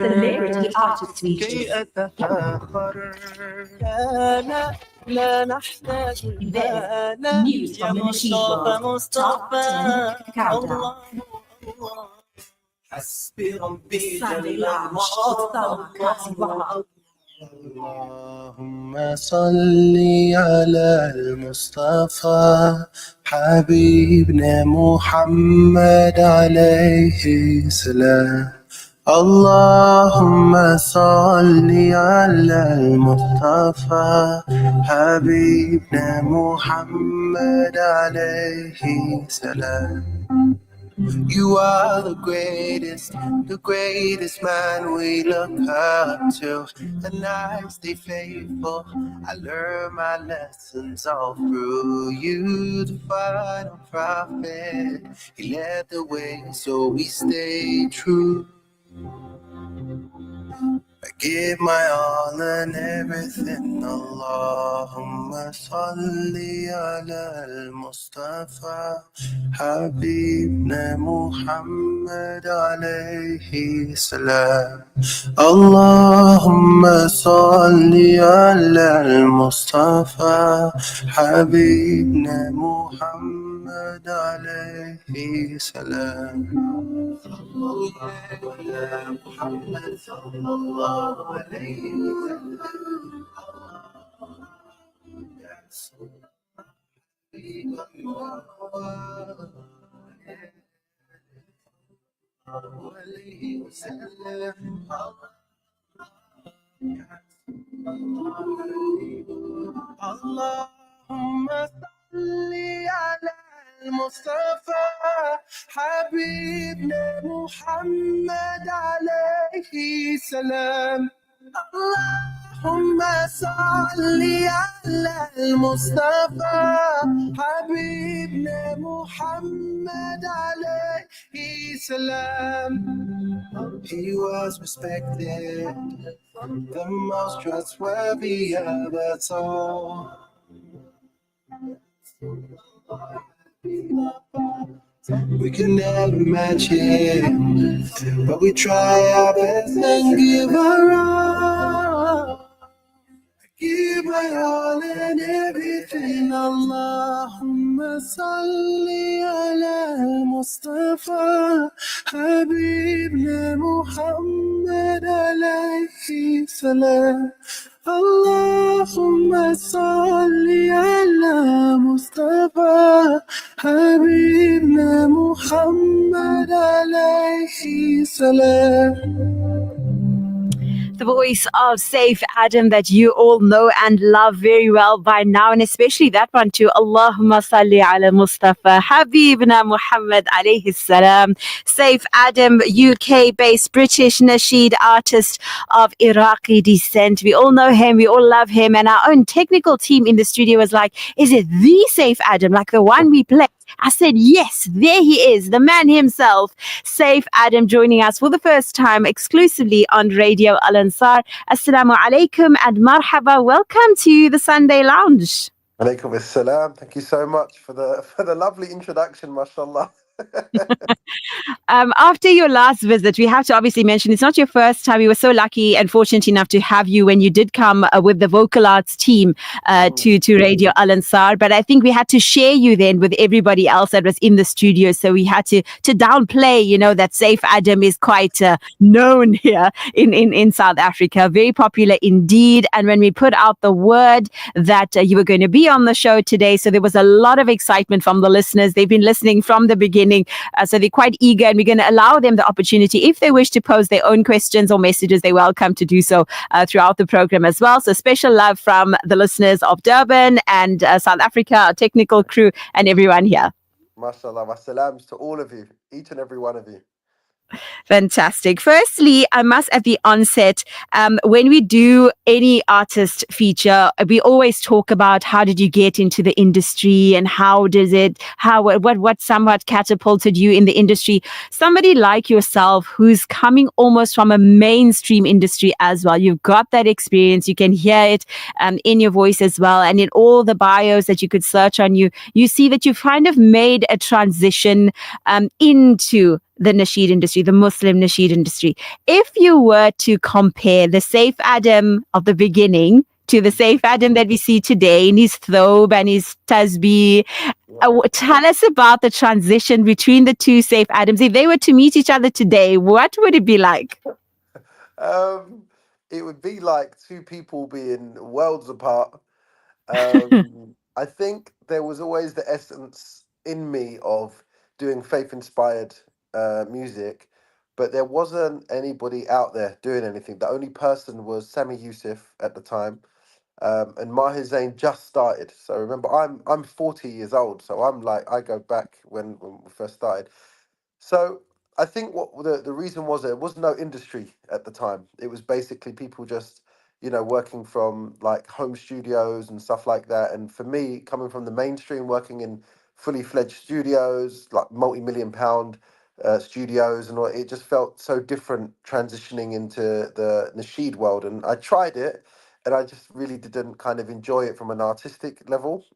Celebrity Artist Features. كي أتفاخر لا لا نحتاج المال News يا from the Nasheed مصطفى World. Top 10 Countdown. الله الله حسبي ربي Sunday جل Lounge with Salma الله. Wahab. اللهم صل على المصطفى حبيبنا محمد عليه السلام. اللهم صل على المصطفى حبيبنا محمد عليه السلام. You are the greatest man we look up to, and I stay faithful. I learn my lessons all through you. The final prophet, he led the way, so we stay true. I give my all and everything. Allahumma salli ala al-Mustafa Habibna Muhammad alayhi salam. Allahumma salli ala al-Mustafa Habibna Muhammad alayhi salam. Muhammad sallallahu alayhi wa Allahumma salli ala المصطفى حبيبنا محمد عليه السلام. اللهم صل على المصطفى حبيبنا محمد عليه السلام. He was respected, the most trustworthy of us all. We can never match him, but we try our best and give our all. I give my all and everything. Allahumma salli ala Mustafa Habibna Muhammad alayhi salam. Allahumma salli ala Mustafa Habibna Muhammad alayhi salam. The voice of Saif Adam that you all know and love very well by now, and especially that one too. Allahumma salli ala Mustafa Habibna Muhammad alayhi salam. Saif Adam, UK-based British nasheed artist of Iraqi descent. We all know him, we all love him, and our own technical team in the studio was like, is it the Saif Adam, like the one we play? I said, yes, there he is, the man himself, Saif Adam, joining us for the first time exclusively on Radio Al Ansar. Assalamu alaikum and marhaba. Welcome to the Sunday Lounge. Alaikum assalam. Thank you so much for the lovely introduction, mashallah. After your last visit, we have to obviously mention it's not your first time. We were so lucky and fortunate enough to have you when you did come with the vocal arts team to Radio Al Ansar. But I think we had to share you then with everybody else that was in the studio. So we had to downplay, that Saif Adam is quite known here in South Africa. Very popular indeed. And when we put out the word that you were going to be on the show today, so there was a lot of excitement from the listeners. They've been listening from the beginning. So they're quite eager, and we're going to allow them the opportunity, if they wish to pose their own questions or messages, they're welcome to do so throughout the program as well. So special love from the listeners of Durban and South Africa, our technical crew, and everyone here. Mashallah, my salams to all of you, each and every one of you. Fantastic. Firstly, I must at the onset, when we do any artist feature, we always talk about how did you get into the industry and what somewhat catapulted you in the industry. Somebody like yourself who's coming almost from a mainstream industry as well. You've got that experience. You can hear it in your voice as well. And in all the bios that you could search on you see that you've kind of made a transition into the nasheed industry, the Muslim nasheed industry. If you were to compare the Saif Adam of the beginning to the Saif Adam that we see today in his thobe and his tasbih, tell us about the transition between the two Saif Adams. If they were to meet each other today, what would it be like? Um, it would be like two people being worlds apart. I think there was always the essence in me of doing faith-inspired music, but there wasn't anybody out there doing anything. The only person was Sami Yusuf at the time, and Maher Zain just started. So remember, I'm 40 years old, so I'm like I go back when we first started. So I think what the reason was there was no industry at the time. It was basically people just, working from like home studios and stuff like that. And for me, coming from the mainstream, working in fully fledged studios, like multi-million pound studios and all, it just felt so different transitioning into the nasheed world. And I tried it and I just really didn't kind of enjoy it from an artistic level.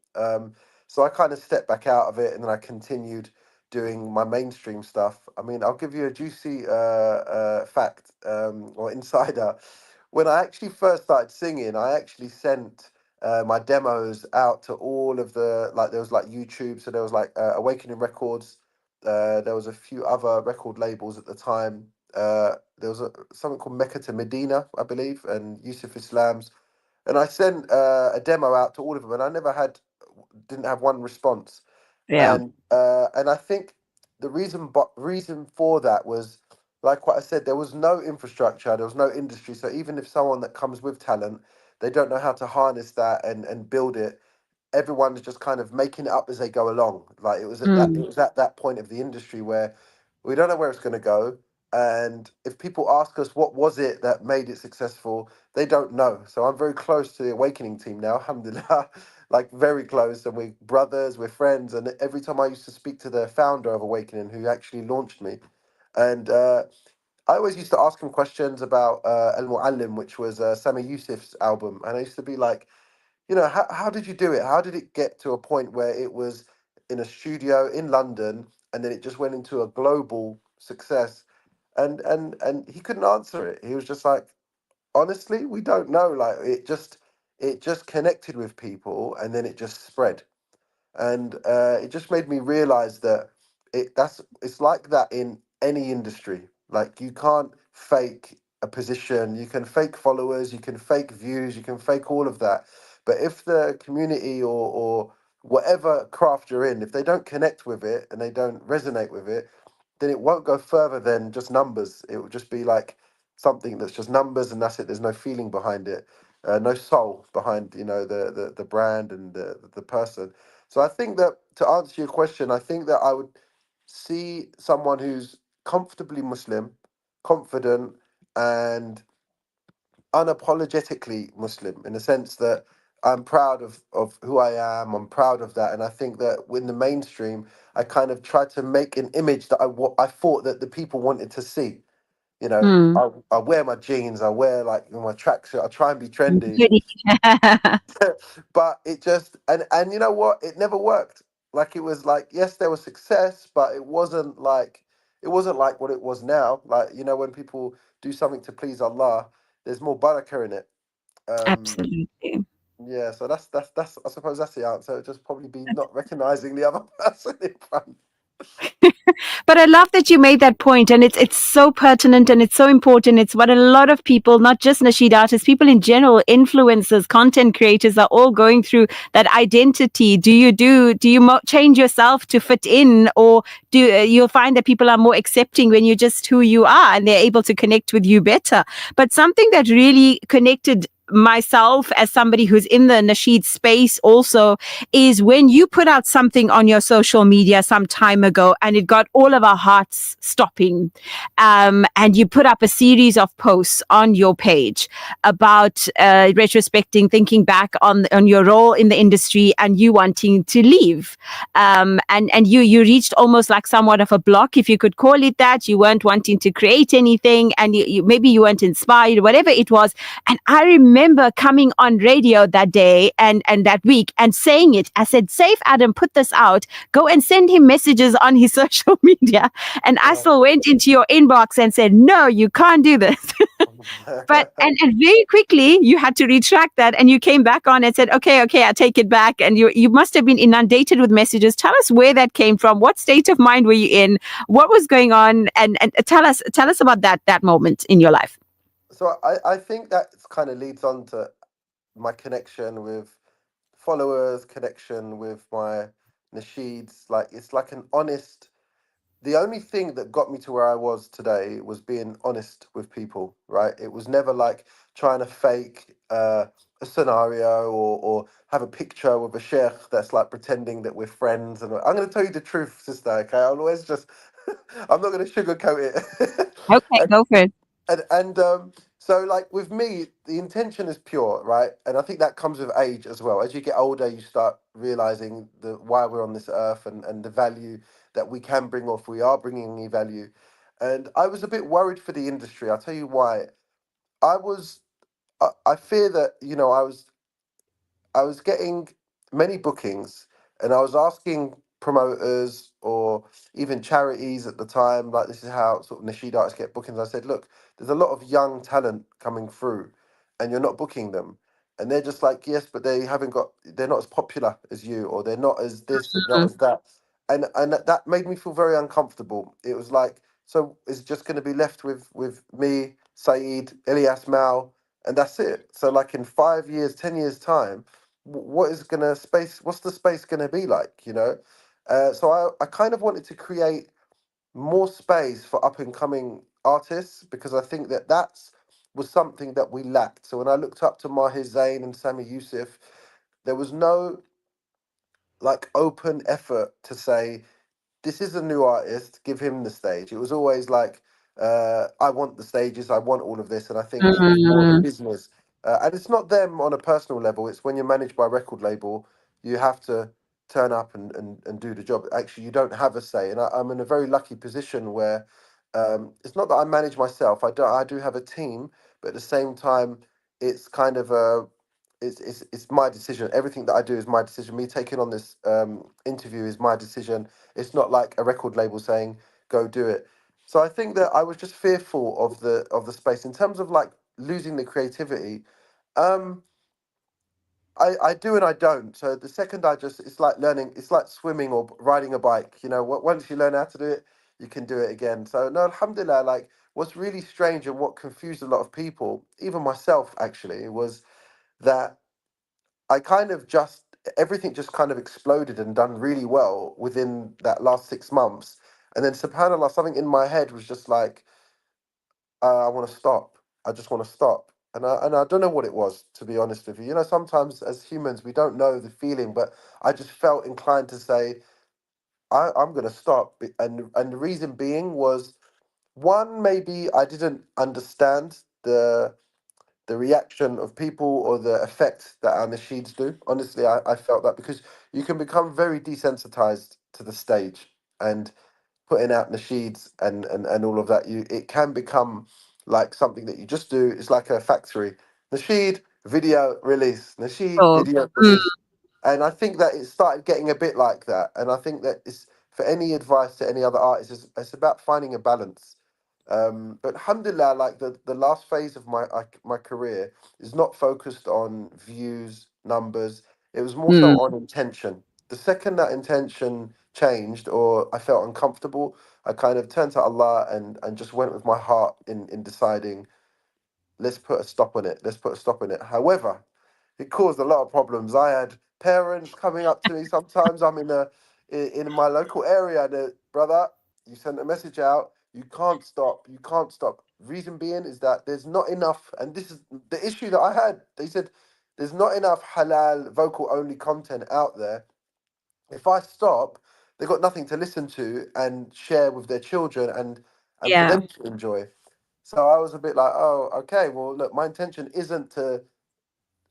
So I kind of stepped back out of it and then I continued doing my mainstream stuff. I mean, I'll give you a juicy fact or insider. When I actually first started singing, I actually sent my demos out to all of the, like, there was like YouTube, so there was like Awakening Records. There was a few other record labels at the time. There was something called Mecca to Medina, I believe, and Yusuf Islam's. And I sent a demo out to all of them, and I didn't have one response. Yeah. And I think the reason for that was, like what I said, there was no infrastructure, there was no industry. So even if someone that comes with talent, they don't know how to harness that and build it, everyone's just kind of making it up as they go along. Like it was at that point of the industry where we don't know where it's going to go. And if people ask us what was it that made it successful, they don't know. So I'm very close to the Awakening team now, alhamdulillah, like very close. And we're brothers, we're friends. And every time I used to speak to the founder of Awakening, who actually launched me, and I always used to ask him questions about Al Muallim, which was Sami Yusuf's album. And I used to be like, how did you do it? How did it get to a point where it was in a studio in London and then it just went into a global success? And he couldn't answer it. He was just like, honestly, we don't know. Like it just connected with people and then it just spread. And it just made me realize that it's like that in any industry. Like you can't fake a position, you can fake followers, you can fake views, you can fake all of that. But if the community or whatever craft you're in, if they don't connect with it and they don't resonate with it, then it won't go further than just numbers. It will just be like something that's just numbers and that's it. There's no feeling behind it, no soul behind the brand and the person. So I think that to answer your question, I think that I would see someone who's comfortably Muslim, confident, and unapologetically Muslim in the sense that I'm proud of who I am. I'm proud of that. And I think that in the mainstream, I kind of tried to make an image that I thought that the people wanted to see. I wear my jeans, I wear like my tracksuit, I try and be trendy, but it just and you know what? It never worked. Like it was like yes, there was success, but it wasn't like what it was now. Like when people do something to please Allah, there's more barakah in it. Um, Absolutely. yeah, so that's I suppose that's the answer. It'd just probably be not recognizing the other person in front. But I love that you made that point, and it's so pertinent and it's so important. It's what a lot of people, not just nasheed artists, people in general, influencers, content creators, are all going through. That identity. Do you change yourself to fit in, or you'll find that people are more accepting when you're just who you are, and they're able to connect with you better. But something that really connected myself as somebody who's in the nasheed space also is when you put out something on your social media some time ago and it got all of our hearts stopping, and you put up a series of posts on your page about retrospecting, thinking back on your role in the industry and you wanting to leave, and you reached almost like somewhat of a block, if you could call it that. You weren't wanting to create anything, and maybe you weren't inspired, whatever it was. And I remember remember coming on radio that day and that week and saying it. I said, Safe Adam, put this out. Go and send him messages on his social media. And I Yeah. still went into your inbox and said, no, you can't do this. But and very quickly you had to retract that and you came back on and said, okay, I take it back. And you must have been inundated with messages. Tell us where that came from. What state of mind were you in? What was going on? And tell us about that moment in your life. So I think that kind of leads on to my connection with followers, connection with my nasheeds. Like it's like an honest. The only thing that got me to where I was today was being honest with people, right? It was never like trying to fake a scenario or have a picture with a sheikh that's like pretending that we're friends. And I'm going to tell you the truth, sister. Okay, I'll always just, I'm not going to sugarcoat it. Okay, go for it. And so like with me the intention is pure, right? And I think that comes with age as well. As you get older you start realizing the why we're on this earth and the value that we can bring, or if we are bringing any value. And I was a bit worried for the industry. I'll tell you why. I was I fear that, you know, I was getting many bookings, and I was asking promoters or even charities at the time, like this is how sort of Nasheed artists get bookings. I said, look, there's a lot of young talent coming through, and you're not booking them. And they're just like, yes, but they're not as popular as you, or they're not as this and not Mm, as that. And that made me feel very uncomfortable. It was like, so it's just going to be left with me, Saeed, Elias Mal, and that's it. So like in 5 years, 10 years time, what is gonna space what's the space gonna be like, you know? So I kind of wanted to create more space for up and coming artists, because I think that that's was something that we lacked. So when I looked up to Mahir Zain and Sami Yusuf, there was no like open effort to say this is a new artist, give him the stage. It was always like, I want the stages, I want all of this. And I think it was more of a mm, business. And it's not them on a personal level, it's when you're managed by a record label, you have to turn up and do the job. Actually, you don't have a say. And I'm in a very lucky position where it's not that I manage myself, I do have a team, but at the same time, it's kind of a it's my decision. Everything that I do is my decision. Me taking on this interview is my decision. It's not like a record label saying go do it. So I think that I was just fearful of the space in terms of like losing the creativity. Um, I do and I don't. So the second I just, it's like learning, it's like swimming or riding a bike. You know, once you learn how to do it, you can do it again. So no, alhamdulillah, like what's really strange and what confused a lot of people, even myself actually, was that I kind of just everything just kind of exploded and done really well within that last 6 months. And then subhanAllah, something in my head was just like, I want to stop. I just want to stop. And I don't know what it was, to be honest with you. You know, sometimes as humans we don't know the feeling, but I just felt inclined to say, I'm gonna stop. And the reason being was one, maybe I didn't understand the reaction of people or the effect that our nasheeds do. Honestly, I felt that because you can become very desensitized to the stage and putting out nasheeds and all of that. It can become like something that you just do. It's like a factory. Nasheed, video, release. Nasheed, oh, video, mm, release. And I think that it started getting a bit like that. And I think that it's for any advice to any other artist, it's about finding a balance. But alhamdulillah, like the last phase of my career is not focused on views, numbers. It was more so mm, on intention. The second that intention changed or I felt uncomfortable, I kind of turned to Allah and just went with my heart in deciding, let's put a stop on it. Let's put a stop on it. However, it caused a lot of problems. I had parents coming up to me. Sometimes I'm in my local area. And brother, you sent a message out. You can't stop. You can't stop. Reason being is that there's not enough, and this is the issue that I had. They said there's not enough halal vocal only content out there. If I stop, they've got nothing to listen to and share with their children and for yeah, them to enjoy. So I was a bit like, oh, okay. Well, look, my intention isn't to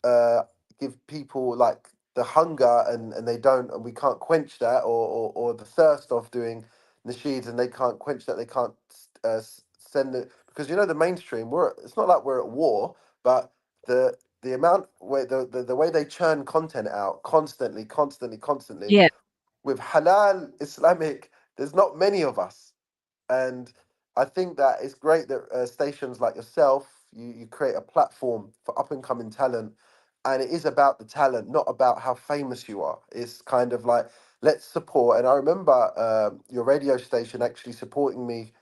uh, give people like the hunger and they don't and we can't quench that or the thirst of doing nasheeds and they can't quench that, they can't send it because you know the mainstream, it's not like we're at war, but the the amount where the way they churn content out constantly, Yeah. with halal Islamic, there's not many of us. And I think that it's great that stations like yourself, you create a platform for up and coming talent, and it is about the talent, not about how famous you are. It's kind of like, let's support. And I remember your radio station actually supporting me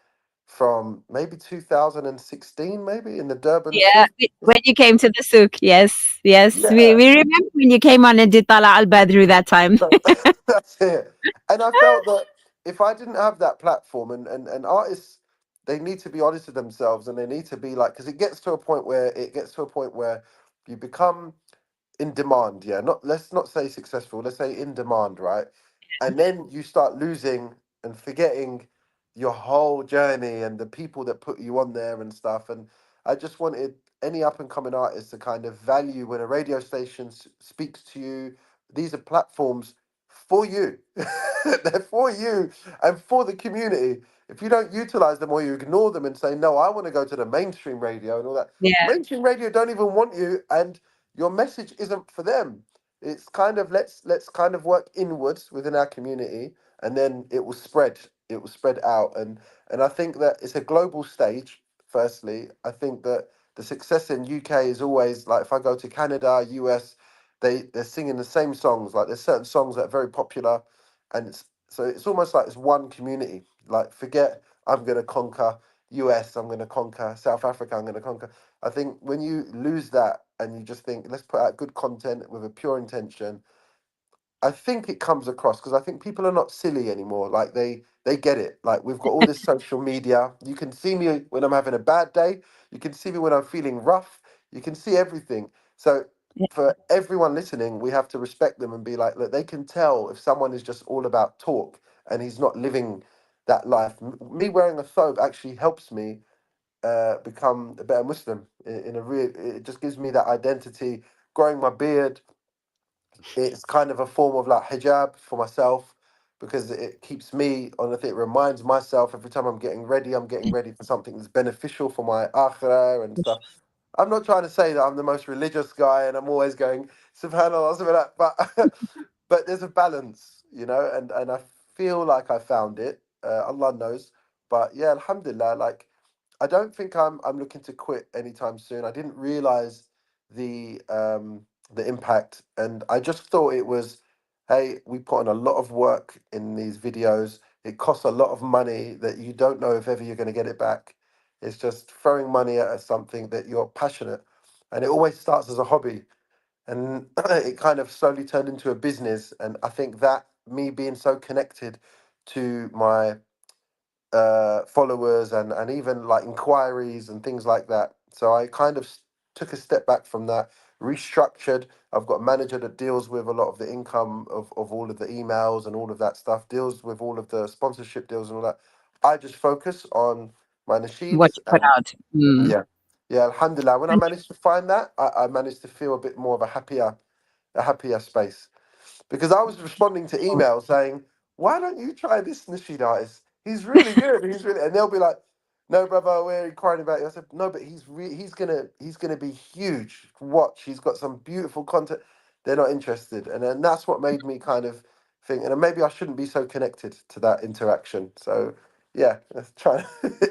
from maybe 2016, maybe in the Durban Yeah, souk. when you came to the souk, yes, yes. We Yeah, we remember when you came on and did Tala Al Badru that time. that's it. And I felt that if I didn't have that platform, and artists, they need to be honest with themselves, and they need to be like, because it gets to a point where you become in demand. Yeah, not, let's not say successful, let's say in demand, right? And then you start losing and forgetting your whole journey and the people that put you on there and stuff. And I just wanted any up and coming artist to kind of value when a radio station speaks to you. These are platforms for you. They're for you and for the community. If you don't utilize them or you ignore them and say, no, I want to go to the mainstream radio and all that, Yeah, mainstream radio don't even want you, and your message isn't for them. It's kind of, let's kind of work inwards within our community, and then it will spread. It will spread out, and I think that it's a global stage. Firstly, I think that the success in UK is always like, if I go to Canada, US, they're singing the same songs. Like, there's certain songs that are very popular, and it's almost like it's one community. Like, forget I'm gonna conquer US, I'm gonna conquer South Africa, I'm gonna conquer. I think when you lose that and you just think, let's put out good content with a pure intention, I think it comes across, because I think people are not silly anymore. Like, they get it. Like, we've got all this social media. You can see me when I'm having a bad day. You can see me when I'm feeling rough. You can see everything. So yeah, for everyone listening, we have to respect them and be like, look, they can tell if someone is just all about talk and he's not living that life. Me wearing a thobe actually helps me become a better Muslim in a real. It just gives me that identity. Growing my beard, it's kind of a form of like hijab for myself, because it keeps me on. I think it reminds myself every time I'm getting ready for something that's beneficial for my akhirah and stuff. I'm not trying to say that I'm the most religious guy and I'm always going subhanallah, something like that, but but there's a balance, and I feel like I found it. Allah knows, but yeah, alhamdulillah. Like, I don't think I'm looking to quit anytime soon. I didn't realize the impact, and I just thought it was, hey, we put in a lot of work in these videos. It costs a lot of money that you don't know if ever you're going to get it back. It's just throwing money at something that you're passionate, and it always starts as a hobby, and it kind of slowly turned into a business. And I think that me being so connected to my followers, and even like inquiries and things like that. So I kind of took a step back from that, restructured. I've got a manager that deals with a lot of the income of all of the emails and all of that stuff, deals with all of the sponsorship deals and all that. I just focus on my what nasheeds, you put and out. Mm. yeah, yeah, alhamdulillah. When I managed to find that, I managed to feel a bit more of a happier space, because I was responding to emails saying, "Why don't you try this Nasheed artist? He's really good. He's really," and they'll be like, "No, brother, we're inquiring about you." I said, "No, but he's gonna be huge. Watch, he's got some beautiful content." They're not interested, and then that's what made me kind of think, and maybe I shouldn't be so connected to that interaction. So yeah, let's try.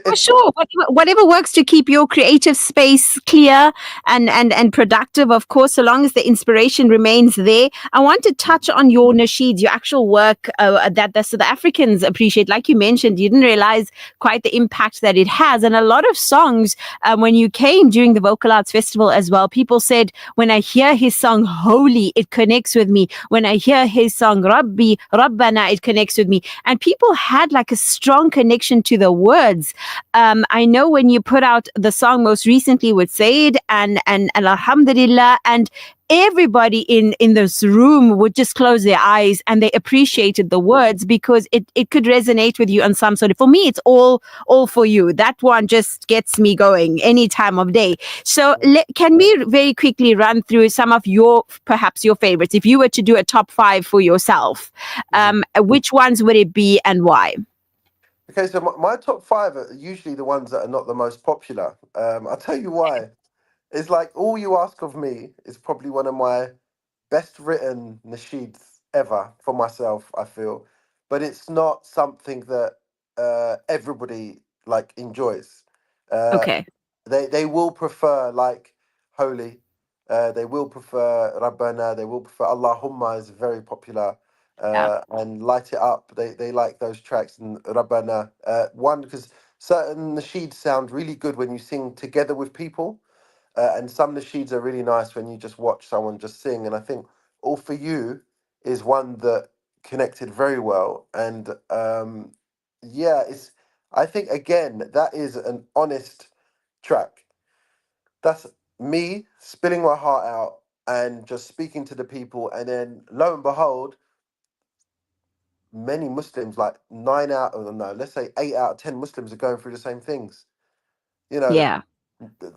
For sure, whatever works to keep your creative space clear and productive, of course, so long as the inspiration remains there. I want to touch on your nasheeds, your actual work that the South Africans appreciate. Like you mentioned, you didn't realize quite the impact that it has. And a lot of songs, when you came during the Vocal Arts Festival as well, people said, when I hear his song Holy, it connects with me. When I hear his song Rabbi, Rabbana, it connects with me. And people had like a strong connection to the words. I know when you put out the song most recently with Said and Alhamdulillah, and everybody in this room would just close their eyes and they appreciated the words because it could resonate with you on some sort of. For me, it's all for you. That one just gets me going any time of day. So can we very quickly run through some of perhaps your favorites? If you were to do a top 5 for yourself, Mhm. which ones would it be and why? Okay, so my top five are usually the ones that are not the most popular. I'll tell you why. It's like All You Ask of Me is probably one of my best written nasheeds ever for myself, I feel. But it's not something that everybody like enjoys. Uh, Okay. they will prefer like Holy. They will prefer Rabbana. They will prefer Allahumma is very popular. Yeah. And Light It Up. They like those tracks and Rabbana. One because certain nasheeds sound really good when you sing together with people, and some nasheeds are really nice when you just watch someone just sing. And I think All For You is one that connected very well. And yeah, it's I think again that is an honest track. That's me spilling my heart out and just speaking to the people, and then lo and behold, many Muslims, like nine out of no, let's say 8 out of 10 Muslims are going through the same things. You know, Yeah.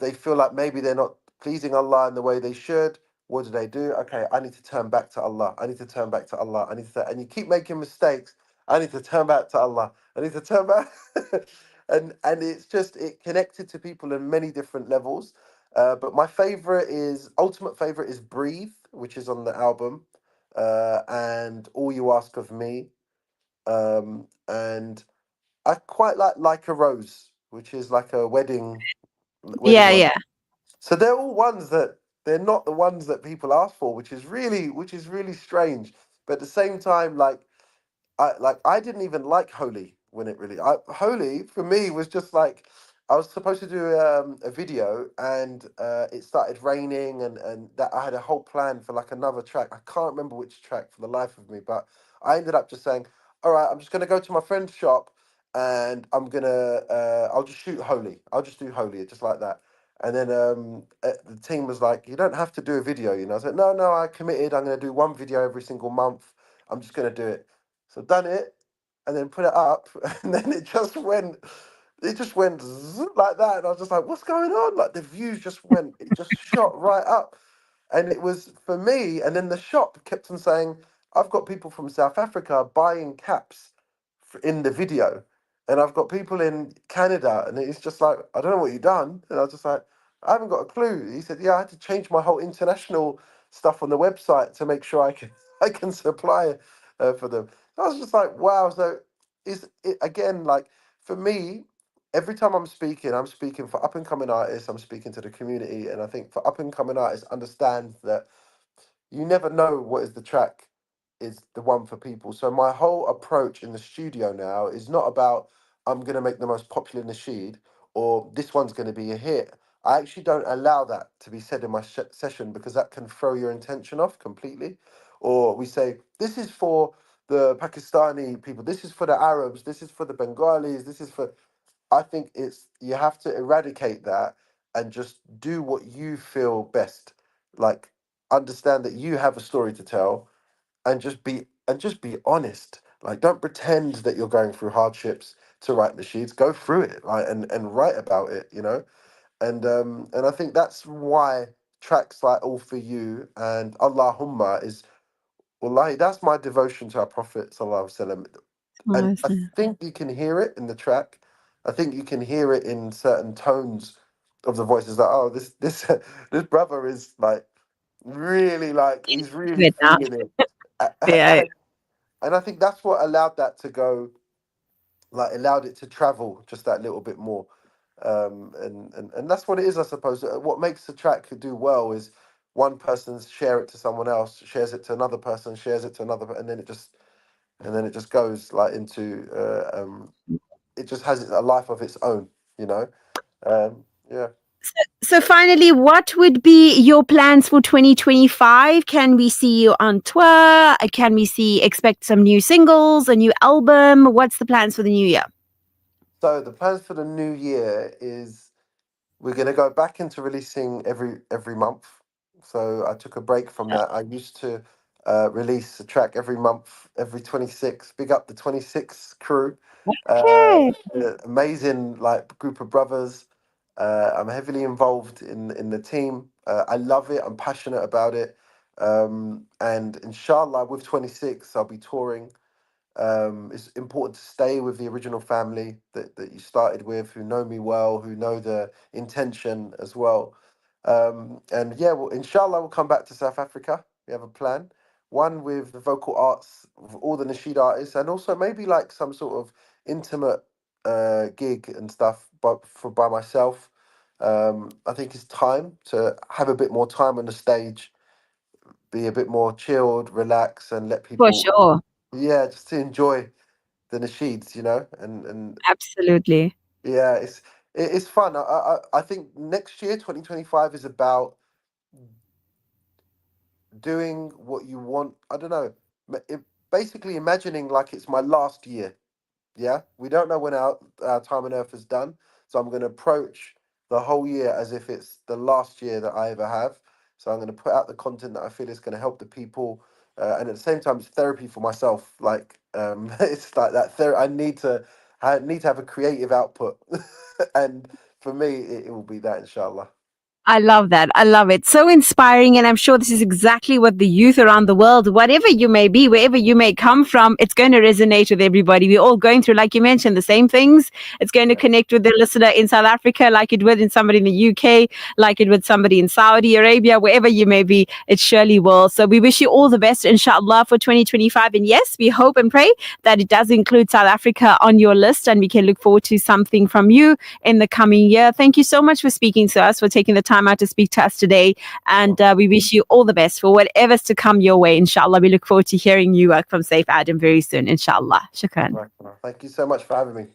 they feel like maybe they're not pleasing Allah in the way they should. What do? Okay, I need to turn back to Allah. I need to turn back to Allah. I need to, and you keep making mistakes. I need to turn back to Allah. I need to turn back, and it's just it connected to people in many different levels. But my ultimate favorite is Breathe, which is on the album, and All You Ask of Me, and I quite like a Rose, which is like a wedding Yeah. one. Yeah. So they're all ones that they're not the ones that people ask for, which is really strange. But at the same time, I didn't even like Holy when it really Holy for me was just like I was supposed to do a video, and it started raining, and that I had a whole plan for like another track. I can't remember which track for the life of me, but I ended up just saying, all right, I'm just gonna go to my friend's shop, and I'll just shoot Holy. I'll just do Holy just like that. And then the team was like, you don't have to do a video, you know. I said, no, I committed. I'm going to do one video every single month. I'm just going to do it. So done it, and then put it up, and then it just went like that, and I was just like, "What's going on?" Like the views it just shot right up, and it was for me. And then the shop kept on saying, "I've got people from South Africa buying caps in the video, and I've got people in Canada," and it's just like, "I don't know what you've done," and I was just like, "I haven't got a clue." He said, "Yeah, I had to change my whole international stuff on the website to make sure I can I can supply for them." I was just like, wow. So is it again like for me, every time I'm speaking for up and coming artists, I'm speaking to the community, and I think for up and coming artists, understand that you never know what is the track is the one for people. So my whole approach in the studio now is not about I'm gonna make the most popular nasheed or this one's gonna be a hit. I actually don't allow that to be said in my session because that can throw your intention off completely. Or we say this is for the Pakistani people, this is for the Arabs, this is for the Bengalis, this is for. I think it's you have to eradicate that and just do what you feel best. Like understand that you have a story to tell, and just be honest. Like don't pretend that you're going through hardships to write the sheets. Go through it, like and write about it, you know? And I think that's why tracks like All For You and Allahumma is wallahi, that's my devotion to our Prophet Sallallahu Alaihi Wasallam. And I Awesome. think you can hear it in the track. I think you can hear it in certain tones of the voices that oh this this brother is like he's really Good now. feeling it. Yeah. And I think that's what allowed that to go, like allowed it to travel just that little bit more. And that's what it is, I suppose. What makes the track do well is one person share it to someone else, shares it to another person, shares it to another, and then it just goes like into it just has a life of its own, you know. Yeah. So finally, what would be your plans for 2025? Can we see you on tour? Can we expect some new singles, a new album? What's the plans for the new year? So the plans for the new year is we're going to go back into releasing every month. So I took a break from that. I used to release a track every month, every 26. Big up the 26 crew. Okay. Amazing like group of brothers. I'm heavily involved in the team. I love it. I'm passionate about it. And inshallah, with 26, I'll be touring. It's important to stay with the original family that you started with, who know me well, who know the intention as well. And yeah, well, inshallah, we'll come back to South Africa. We have a plan. One with the vocal arts, with all the nasheed artists, and also maybe like some sort of intimate gig and stuff, but by myself. I think it's time to have a bit more time on the stage, be a bit more chilled, relax, and let For people, sure. yeah, just to enjoy the nasheeds, and Absolutely. yeah, it's fun. I think next year, 2025, is about doing what you want. I don't know. Basically, imagining like it's my last year. Yeah, we don't know when our time on Earth is done, so I'm going to approach the whole year as if it's the last year that I ever have. So I'm going to put out the content that I feel is going to help the people, and at the same time, it's therapy for myself. Like, it's like that. I need to have a creative output, and for me, it will be that, inshallah. I love that. I love it. So inspiring. And I'm sure this is exactly what the youth around the world, whatever you may be, wherever you may come from, it's going to resonate with everybody. We're all going through, like you mentioned, the same things. It's going to Yeah. connect with the listener in South Africa, like it would in somebody in the UK, like it would somebody in Saudi Arabia, wherever you may be, it surely will. So we wish you all the best, inshallah, for 2025. And yes, we hope and pray that it does include South Africa on your list and we can look forward to something from you in the coming year. Thank you so much for speaking to us, for taking the time out to speak to us today. And we wish you all the best for whatever's to come your way, inshallah. We look forward to hearing you from Saif Adam very soon, inshallah. Shukran. Right. Thank you so much for having me.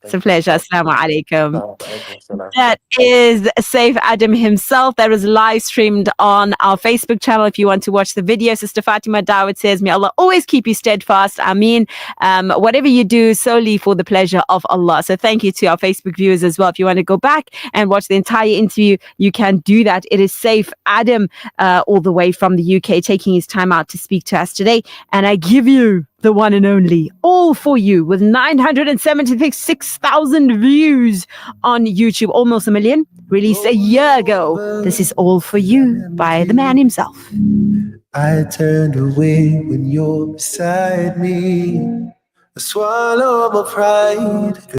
It's a Thank you. pleasure. Assalamu alaikum. Alaikum assalam. That is Saif Adam himself. That was live streamed on our Facebook channel. If you want to watch the video, Sister Fatima Dawud says, may Allah always keep you steadfast. Ameen. Whatever you do, solely for the pleasure of Allah. So thank you to our Facebook viewers as well. If you want to go back and watch the entire interview, you can do that. It is Saif Adam, all the way from the UK, taking his time out to speak to us today. And I give you the one and only, all for you, with 976,000 views on YouTube, almost a million, released a year ago. This is All For You by the man himself. I turned away when you're beside me. I swallow my pride.